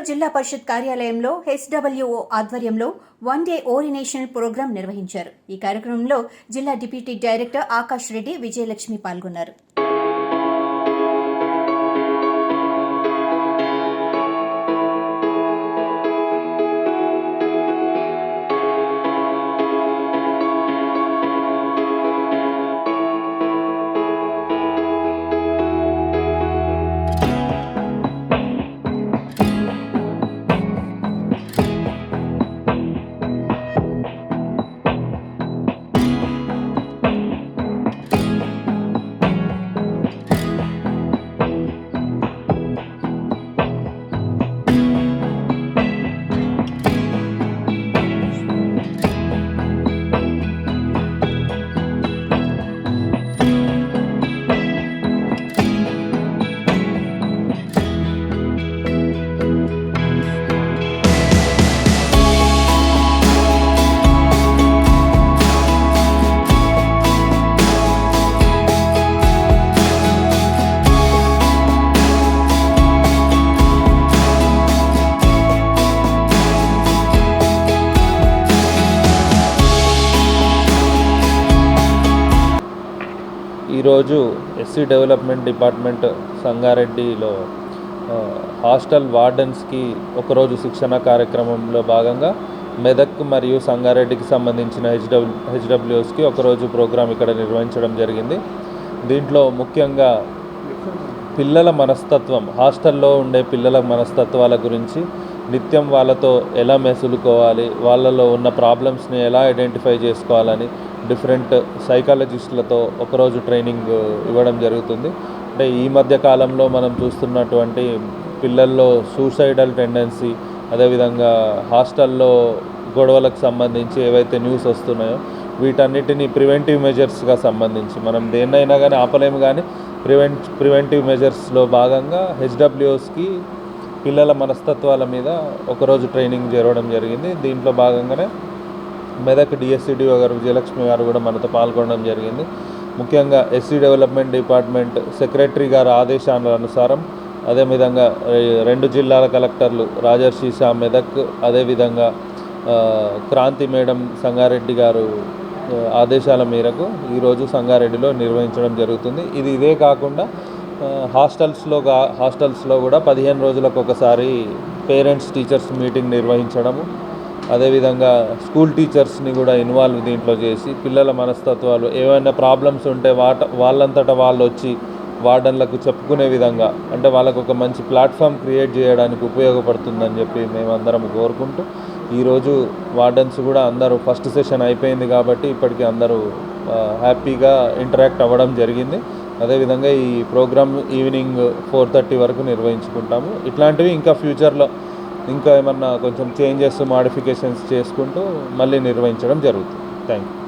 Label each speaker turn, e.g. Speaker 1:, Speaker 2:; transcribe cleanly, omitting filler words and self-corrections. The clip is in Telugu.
Speaker 1: జిల్లా పరిషత్ కార్యాలయంలో హెచ్డబ్ల్యూఓ ఆధ్వర్యంలో 1 డే ఓరినేషన్ ప్రోగ్రాం నిర్వహించారు. ఈ కార్యక్రమంలో జిల్లా డిప్యూటీ డైరెక్టర్ ఆకాష్ రెడ్డి, విజయలక్ష్మి పాల్గొన్నారు.
Speaker 2: ఈరోజు ఎస్సీ డెవలప్మెంట్ డిపార్ట్మెంట్ సంగారెడ్డిలో హాస్టల్ వార్డెన్స్కి ఒకరోజు శిక్షణ కార్యక్రమంలో భాగంగా మెదక్ మరియు సంగారెడ్డికి సంబంధించిన హెచ్డబ్ల్యూఎస్కి ఒకరోజు ప్రోగ్రాం ఇక్కడ నిర్వహించడం జరిగింది. దీంట్లో ముఖ్యంగా పిల్లల మనస్తత్వం, హాస్టల్లో ఉండే పిల్లల మనస్తత్వాల గురించి, నిత్యం వాళ్ళతో ఎలా మెసులుకోవాలి, వాళ్ళలో ఉన్న ప్రాబ్లమ్స్ని ఎలా ఐడెంటిఫై చేసుకోవాలని డిఫరెంట్ సైకాలజిస్టులతో ఒకరోజు ట్రైనింగ్ ఇవ్వడం జరుగుతుంది. అంటే ఈ మధ్య కాలంలో మనం చూస్తున్నటువంటి పిల్లల్లో సూసైడల్ టెండెన్సీ, అదేవిధంగా హాస్టల్లో గొడవలకు సంబంధించి ఏవైతే న్యూస్ వస్తున్నాయో వీటన్నిటిని ప్రివెంటివ్ మెజర్స్గా సంబంధించి మనం దేన్నైనా కానీ ఆపలేము, కానీ ప్రివెంటివ్ మెజర్స్లో భాగంగా హెచ్డబ్ల్యూఎస్కి పిల్లల మనస్తత్వాల మీద ఒకరోజు ట్రైనింగ్ జరగడం జరిగింది. దీంట్లో భాగంగానే మెదక్ డిఎస్సిడిఓ గారు విజయలక్ష్మి గారు కూడా మనతో పాల్గొనడం జరిగింది. ముఖ్యంగా ఎస్సీ డెవలప్మెంట్ డిపార్ట్మెంట్ సెక్రటరీ గారి ఆదేశాల అనుసారం, అదేవిధంగా 2 జిల్లాల కలెక్టర్లు రాజర్షి షా మెదక్, అదేవిధంగా క్రాంతి మేడం సంగారెడ్డి గారు ఆదేశాల మేరకు ఈరోజు సంగారెడ్డిలో నిర్వహించడం జరుగుతుంది. ఇదే కాకుండా హాస్టల్స్లో కూడా 15 రోజులకు ఒకసారి పేరెంట్స్ టీచర్స్ మీటింగ్ నిర్వహించడము, అదేవిధంగా స్కూల్ టీచర్స్ని కూడా ఇన్వాల్వ్ దీంట్లో చేసి పిల్లల మనస్తత్వాలు ఏమైనా ప్రాబ్లమ్స్ ఉంటే వాళ్ళంతటా వాళ్ళు వచ్చి వార్డన్లకు చెప్పుకునే విధంగా, అంటే వాళ్ళకు ఒక మంచి ప్లాట్ఫామ్ క్రియేట్ చేయడానికి ఉపయోగపడుతుందని చెప్పి మేమందరం కోరుకుంటూ ఈరోజు వార్డన్స్ కూడా అందరూ ఫస్ట్ సెషన్ అయిపోయింది కాబట్టి ఇప్పటికీ అందరూ హ్యాపీగా ఇంటరాక్ట్ అవ్వడం జరిగింది. అదేవిధంగా ఈ ప్రోగ్రామ్ ఈవినింగ్ 4:30 వరకు నిర్వహించుకుంటాము. ఇట్లాంటివి ఇంకా ఫ్యూచర్లో ఇంకా ఏమన్నా కొంచెం చేంజెస్, మాడిఫికేషన్స్ చేసుకుంటూ మళ్ళీ నిర్వహించడం జరుగుతుంది. Thank you.